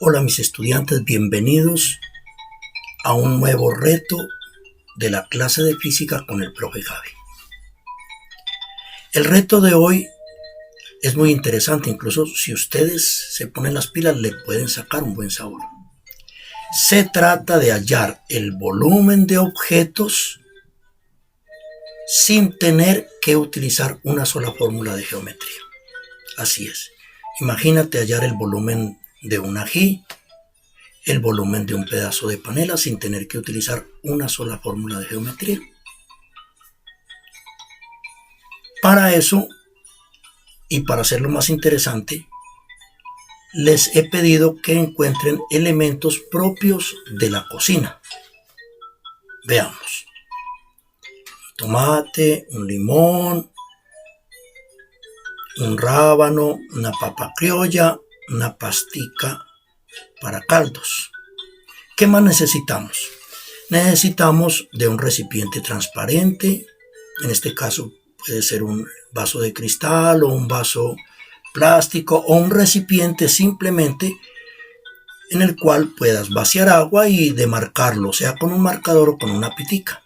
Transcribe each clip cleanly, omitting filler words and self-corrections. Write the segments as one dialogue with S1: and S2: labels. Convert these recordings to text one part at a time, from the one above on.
S1: Hola mis estudiantes, bienvenidos a un nuevo reto de la clase de física con el profe Javi. El reto de hoy es muy interesante, incluso si ustedes se ponen las pilas le pueden sacar un buen sabor. Se trata de hallar el volumen de objetos sin tener que utilizar una sola fórmula de geometría. Así es. Imagínate hallar el volumen de un ají, el volumen de un pedazo de panela sin tener que utilizar una sola fórmula de geometría. Para eso, y para hacerlo más interesante, les he pedido que encuentren elementos propios de la cocina. Veamos. Un tomate, un limón, un rábano, una papa criolla, una pastica para caldos. ¿Qué más necesitamos? Necesitamos de un recipiente transparente, en este caso puede ser un vaso de cristal o un vaso plástico o un recipiente simplemente en el cual puedas vaciar agua y demarcarlo, sea con un marcador o con una pitica,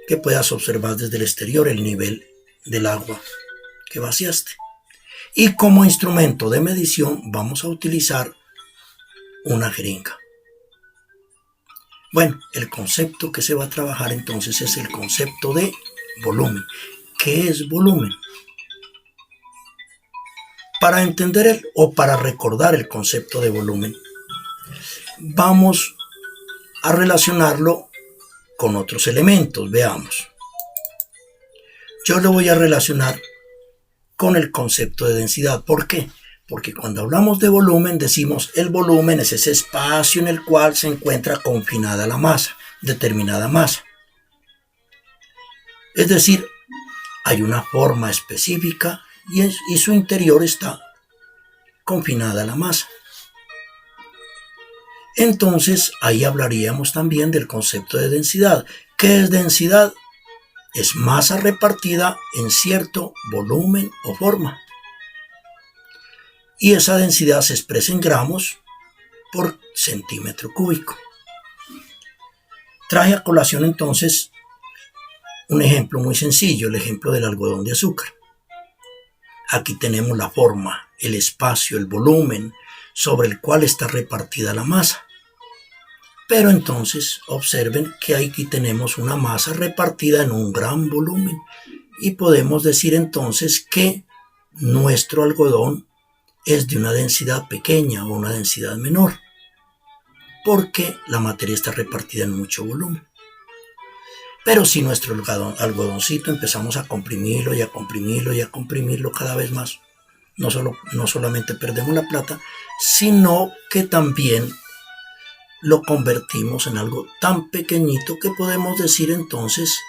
S1: que puedas observar desde el exterior el nivel del agua que vaciaste. Y como instrumento de medición vamos a utilizar una jeringa. Bueno, el concepto que se va a trabajar entonces es el concepto de volumen. ¿Qué es volumen? Para entender o para recordar el concepto de volumen, vamos a relacionarlo con otros elementos. Veamos. Yo lo voy a relacionar con el concepto de densidad. ¿Por qué? Porque cuando hablamos de volumen decimos el volumen es ese espacio en el cual se encuentra confinada la masa, determinada masa. Es decir, hay una forma específica y su interior está confinada la masa. Entonces ahí hablaríamos también del concepto de densidad. ¿Qué es densidad? Es masa repartida en cierto volumen o forma. Y esa densidad se expresa en gramos por centímetro cúbico. Traje a colación entonces un ejemplo muy sencillo, el ejemplo del algodón de azúcar. Aquí tenemos la forma, el espacio, el volumen sobre el cual está repartida la masa. Pero entonces observen que aquí tenemos una masa repartida en un gran volumen y podemos decir entonces que nuestro algodón es de una densidad pequeña o una densidad menor, porque la materia está repartida en mucho volumen. Pero si nuestro algodoncito empezamos a comprimirlo y a comprimirlo y a comprimirlo cada vez más, no solamente perdemos la plata, sino que también lo convertimos en algo tan pequeñito que podemos decir entonces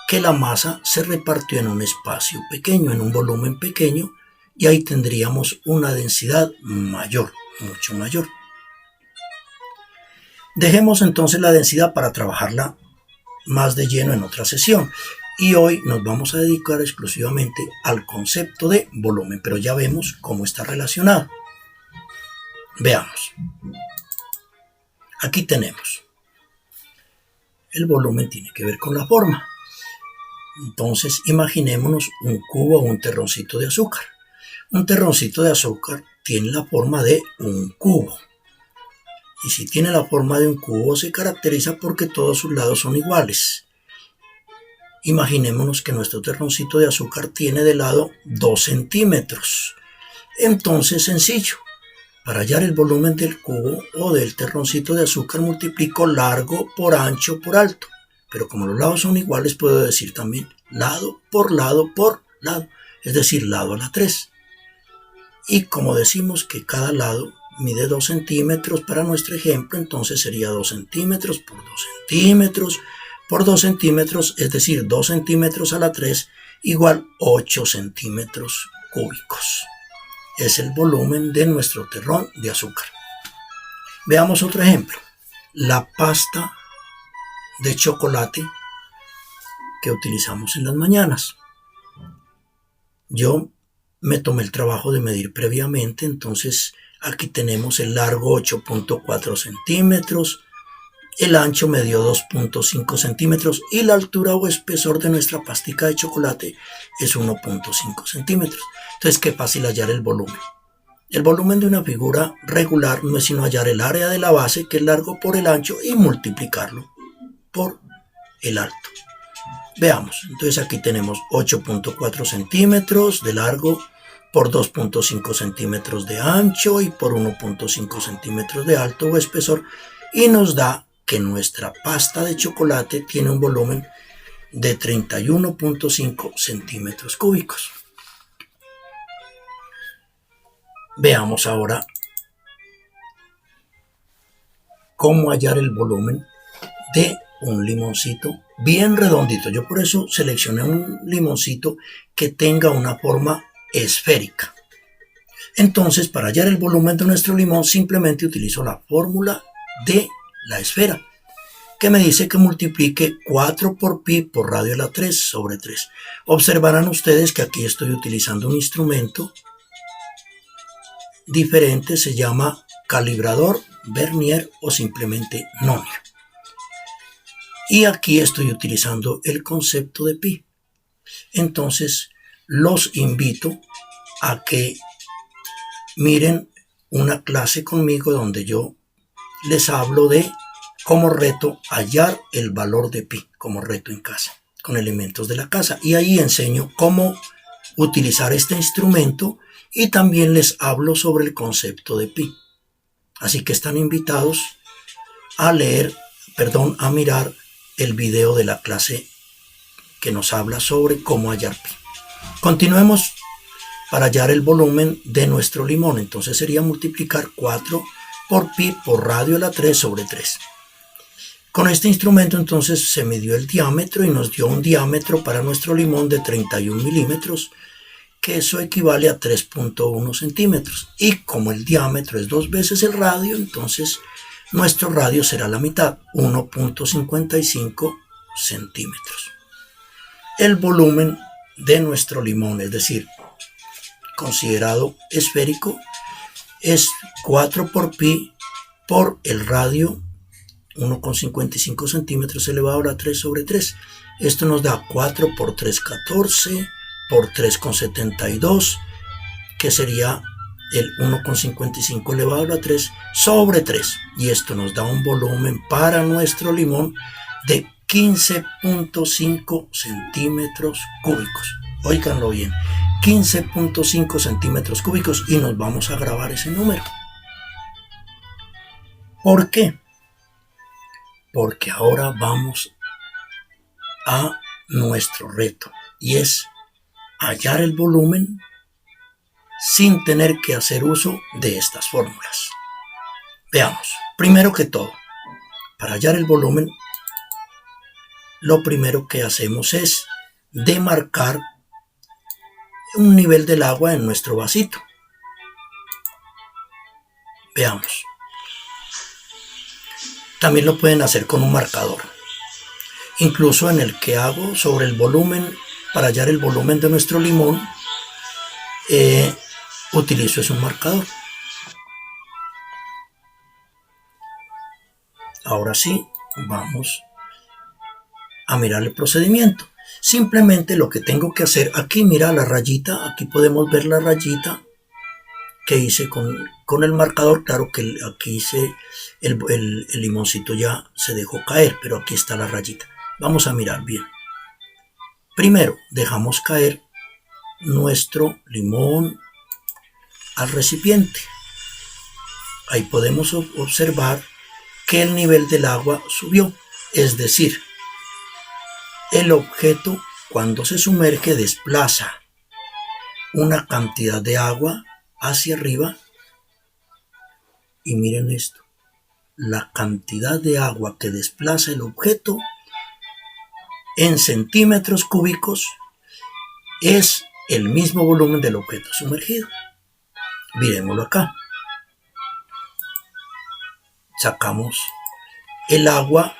S1: que la masa se repartió en un espacio pequeño, en un volumen pequeño, y ahí tendríamos una densidad mayor, mucho mayor. Dejemos entonces la densidad para trabajarla más de lleno en otra sesión. Y hoy nos vamos a dedicar exclusivamente al concepto de volumen, pero ya vemos cómo está relacionado. Veamos. Aquí tenemos. El volumen tiene que ver con la forma. Entonces imaginémonos un cubo o un terroncito de azúcar. Un terroncito de azúcar tiene la forma de un cubo. Y si tiene la forma de un cubo se caracteriza porque todos sus lados son iguales. Imaginémonos que nuestro terroncito de azúcar tiene de lado 2 centímetros. Entonces, sencillo. Para hallar el volumen del cubo o del terroncito de azúcar multiplico largo por ancho por alto. Pero como los lados son iguales puedo decir también lado por lado por lado. Es decir, lado a la 3. Y como decimos que cada lado mide 2 centímetros para nuestro ejemplo, entonces sería 2 centímetros por 2 centímetros por 2 centímetros, es decir, 2 centímetros a la 3 igual 8 centímetros cúbicos. Es el volumen de nuestro terrón de azúcar. Veamos otro ejemplo. La pasta de chocolate que utilizamos en las mañanas. Yo me tomé el trabajo de medir previamente, entonces Aquí tenemos el largo 8.4 centímetros, el ancho me dio 2.5 centímetros y la altura o espesor de nuestra pastica de chocolate es 1.5 centímetros. Entonces, qué fácil hallar el volumen. El volumen de una figura regular no es sino hallar el área de la base, que es largo por el ancho, y multiplicarlo por el alto. Veamos, entonces aquí tenemos 8.4 centímetros de largo por 2.5 centímetros de ancho y por 1.5 centímetros de alto o espesor, y nos da que nuestra pasta de chocolate tiene un volumen de 31.5 centímetros cúbicos. Veamos ahora cómo hallar el volumen de un limoncito bien redondito. Yo por eso seleccioné un limoncito que tenga una forma esférica. Entonces, para hallar el volumen de nuestro limón, simplemente utilizo la fórmula de la esfera, que me dice que multiplique 4 por pi por radio a la 3 sobre 3. Observarán ustedes que aquí estoy utilizando un instrumento diferente, se llama calibrador, vernier o simplemente nonier. Y aquí estoy utilizando el concepto de pi. Entonces, los invito a que miren una clase conmigo donde yo les hablo de como reto hallar el valor de pi, como reto en casa, con elementos de la casa. Y ahí enseño cómo utilizar este instrumento y también les hablo sobre el concepto de pi. Así que están invitados a mirar el video de la clase que nos habla sobre cómo hallar pi. Continuemos para hallar el volumen de nuestro limón. Entonces sería multiplicar 4 por pi por radio a la 3 sobre 3. Con este instrumento entonces se midió el diámetro y nos dio un diámetro para nuestro limón de 31 milímetros, que eso equivale a 3.1 centímetros. Y como el diámetro es 2 veces el radio, entonces nuestro radio será la mitad, 1.55 centímetros. El volumen de nuestro limón, es decir, considerado esférico, es 4 por pi por el radio, 1.55 centímetros elevado a la 3 sobre 3. Esto nos da 4 por 3, 14 por 3,72, que sería el 1.55 elevado a la 3 sobre 3. Y esto nos da un volumen para nuestro limón de 15.5 centímetros cúbicos. Óiganlo bien, 15.5 centímetros cúbicos, y nos vamos a grabar ese número. ¿Por qué? Porque ahora vamos a nuestro reto, y es hallar el volumen sin tener que hacer uso de estas fórmulas. Veamos, primero que todo, para hallar el volumen, lo primero que hacemos es demarcar un nivel del agua en nuestro vasito. Veamos. También lo pueden hacer con un marcador. Incluso en el que hago sobre el volumen, para hallar el volumen de nuestro limón, utilizo un marcador. Ahora sí, vamos a mirar el procedimiento. Simplemente lo que tengo que hacer, aquí mira la rayita, aquí podemos ver la rayita que hice con el marcador. Claro que aquí el limoncito ya se dejó caer, pero aquí está la rayita. Vamos a mirar bien. Primero dejamos caer nuestro limón al recipiente. Ahí podemos observar que el nivel del agua subió, es decir, el objeto cuando se sumerge desplaza una cantidad de agua hacia arriba, y miren esto, la cantidad de agua que desplaza el objeto en centímetros cúbicos es el mismo volumen del objeto sumergido. Miremoslo acá. Sacamos el agua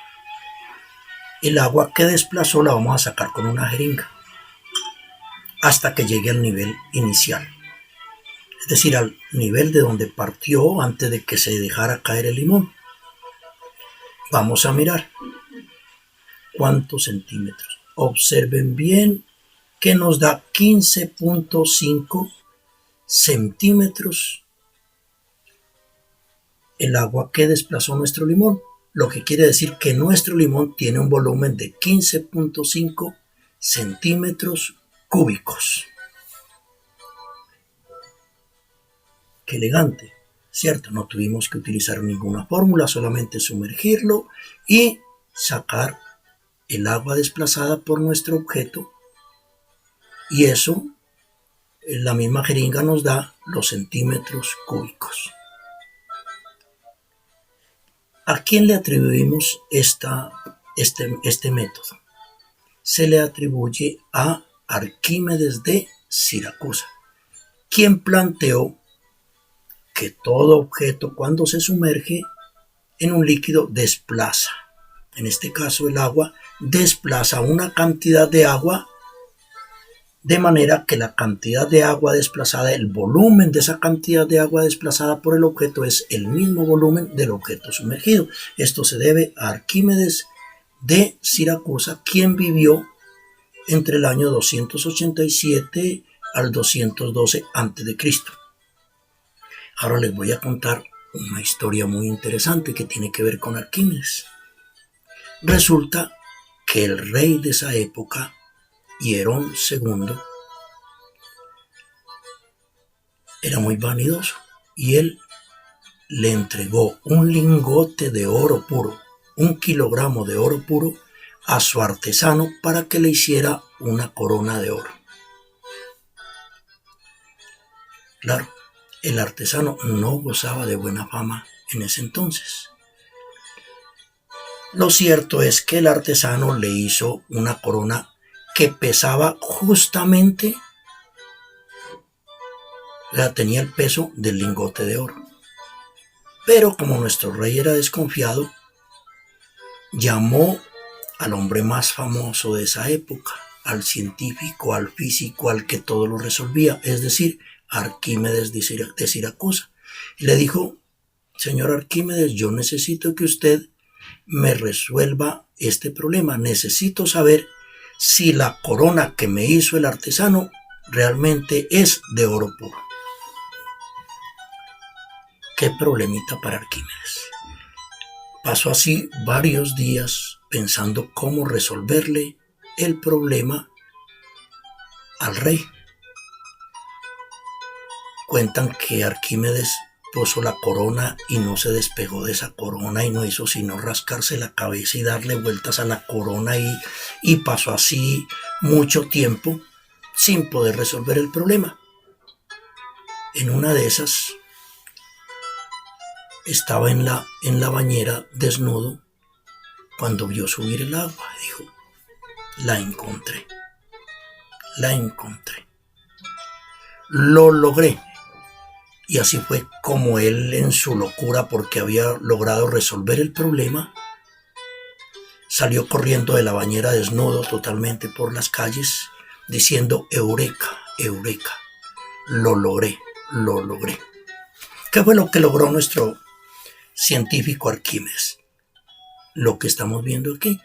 S1: que desplazó, la vamos a sacar con una jeringa hasta que llegue al nivel inicial. es decir, al nivel de donde partió antes de que se dejara caer el limón. Vamos a mirar cuántos centímetros. Observen bien que nos da 15.5 centímetros el agua que desplazó nuestro limón, lo que quiere decir que nuestro limón tiene un volumen de 15.5 centímetros cúbicos. Qué elegante, ¿cierto? No tuvimos que utilizar ninguna fórmula, solamente sumergirlo y sacar el agua desplazada por nuestro objeto, y eso, la misma jeringa nos da los centímetros cúbicos. ¿A quién le atribuimos este método? Se le atribuye a Arquímedes de Siracusa, quien planteó que todo objeto, cuando se sumerge en un líquido, desplaza. En este caso, el agua desplaza una cantidad de agua, de manera que la cantidad de agua desplazada, el volumen de esa cantidad de agua desplazada por el objeto es el mismo volumen del objeto sumergido. Esto se debe a Arquímedes de Siracusa, quien vivió entre el año 287 al 212 a.C. Ahora les voy a contar una historia muy interesante que tiene que ver con Arquímedes. Resulta que el rey de esa época, Hierón II, era muy vanidoso y él le entregó un lingote de oro puro, 1 kilogramo de oro puro, a su artesano para que le hiciera una corona de oro. Claro, el artesano no gozaba de buena fama en ese entonces. Lo cierto es que el artesano le hizo una corona que pesaba justamente, tenía el peso del lingote de oro. Pero como nuestro rey era desconfiado, llamó al hombre más famoso de esa época, al científico, al físico, al que todo lo resolvía, es decir, Arquímedes de Siracusa. Y le dijo: señor Arquímedes, yo necesito que usted me resuelva este problema. Necesito saber si la corona que me hizo el artesano realmente es de oro puro. Qué problemita para Arquímedes. Pasó así varios días pensando cómo resolverle el problema al rey. Cuentan que Arquímedes puso la corona y no se despegó de esa corona y no hizo sino rascarse la cabeza y darle vueltas a la corona, y pasó así mucho tiempo sin poder resolver el problema. En una de esas estaba en la bañera desnudo cuando vio subir el agua. Dijo: la encontré, lo logré. Y así fue como él, en su locura porque había logrado resolver el problema, salió corriendo de la bañera desnudo totalmente por las calles diciendo: eureka, eureka, lo logré. ¿Qué fue lo que logró nuestro científico Arquímedes? Lo que estamos viendo aquí.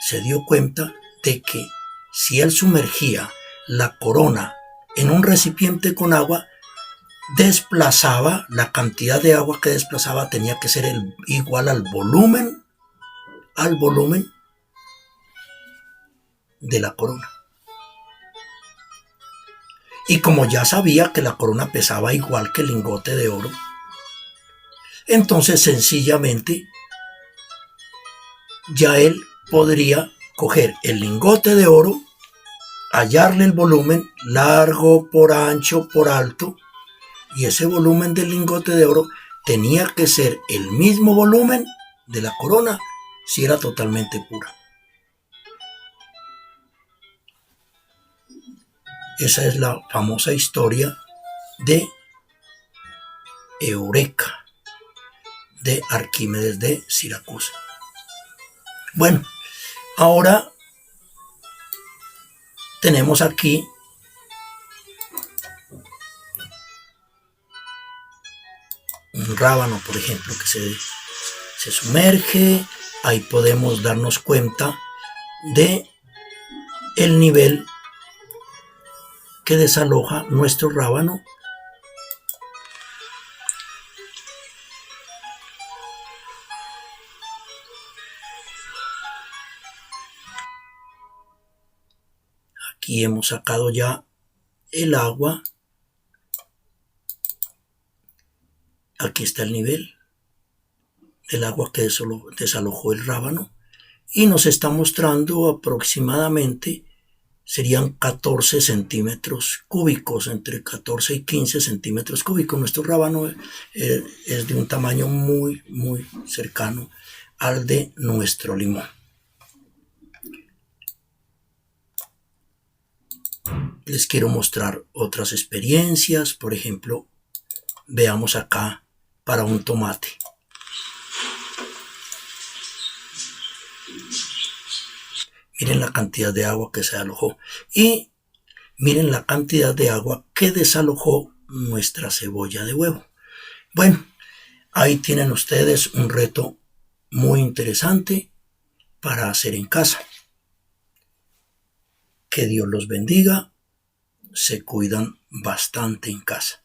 S1: Se dio cuenta de que si él sumergía la corona en un recipiente con agua, desplazaba, la cantidad de agua que desplazaba tenía que ser igual al volumen de la corona. Y como ya sabía que la corona pesaba igual que el lingote de oro, entonces sencillamente ya él podría coger el lingote de oro, hallarle el volumen, largo por ancho por alto, y ese volumen del lingote de oro tenía que ser el mismo volumen de la corona si era totalmente pura. Esa es la famosa historia de Eureka de Arquímedes de Siracusa. Bueno, ahora tenemos aquí un rábano, por ejemplo, que se sumerge. Ahí podemos darnos cuenta de el nivel que desaloja nuestro rábano. Aquí hemos sacado ya el agua. Aquí está el nivel del agua que desalojó el rábano y nos está mostrando aproximadamente, serían 14 centímetros cúbicos, entre 14 y 15 centímetros cúbicos. Nuestro rábano es de un tamaño muy cercano al de nuestro limón. Les quiero mostrar otras experiencias. Por ejemplo, veamos acá para un tomate. Miren la cantidad de agua que se alojó y miren la cantidad de agua que desalojó nuestra cebolla de huevo. Bueno, ahí tienen ustedes un reto muy interesante para hacer en casa. Que Dios los bendiga. Se cuidan bastante en casa.